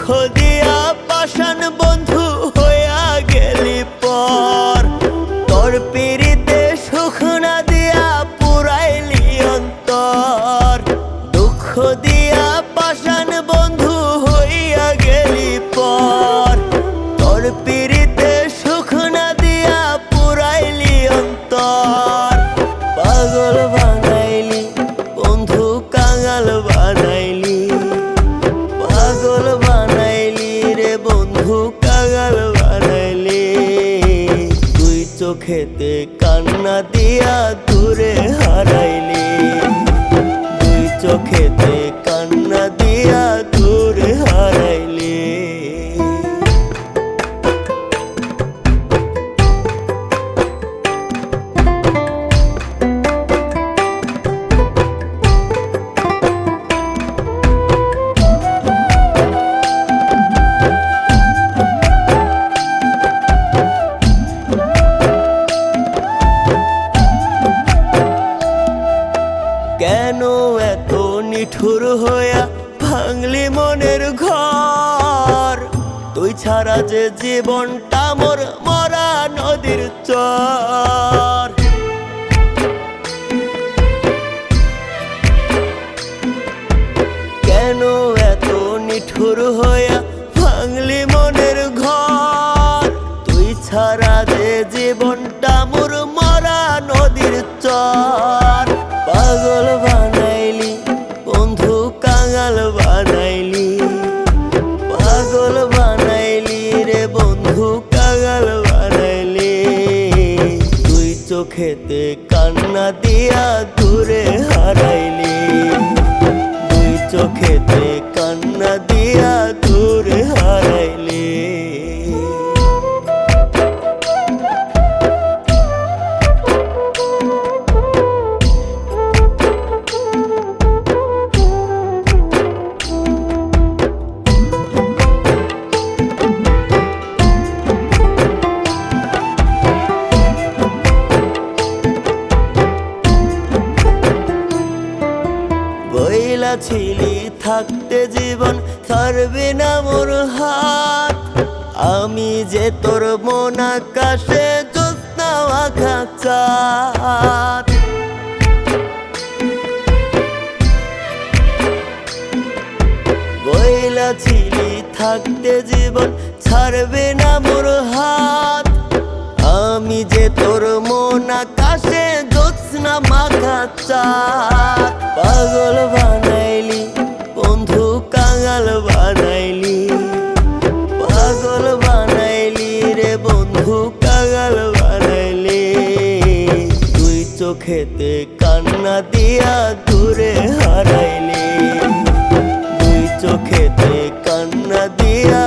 দিয়া পাষাণ বন্ধু হইয়া গেলি পর, তোর পিড়িতে সুখ না দিয়া পুরাইলি অন্তর। দুঃখ দিয়া পাষাণ বন্ধু হইয়া গেলি পর, তোর পিড়িতে সুখ না দিয়া পুরাইলি অন্তর। পাগল বানাইলি বন্ধু কাঙাল বানাইলি, পাগল বানাইলি রে বন্ধু কাঙাল বানাইলি। তুই চোখেতে কান্না দিয়া দূরে হারাইলি, তুই চোখেতে কান্না দিয়া দূরে হারাইলি। কেন এত নিঠুর হইয়া ভাঙলি মনের ঘর, তুই ছাড়া যে জীবনটা মোর মরা নদীর চর। কেন এত নিঠুর হইয়া ভাঙলি মনের ঘর, তুই ছাড়া যে জীবনটা মোর মরা নদীর চর। পাগল বানাইলি বন্ধু কাঙাল বানাইলি, পাগল বানাইলি রে বন্ধু কাঙাল বানাইলি। তুই চোখেতে কান্না দিয়া দূরে হারাইলি, তুই চোখেতে কান্না দিয়া দূরে হারাইলি। বইলা ছিলি থাকতে জীবন ছাড়বি না মোর হাত, আমি যে তোর মন আকাশে জ্যোৎস্না মাখা চাঁদ। বইলা ছিলি থাকতে জীবন ছাড়বে না মোর হাত, আমি যে তোর মন আকাশে জ্যোৎস্না মাখা চাঁদ। পাগল বানাইলি বন্ধু কাঙাল বানাইলি, পাগল বানাইলি রে বন্ধু কাঙাল বানাইলি। তুই চোখেতে কান্না দিয়া দূরে হারাইলি, তুই চোখেতে কান্না দিয়া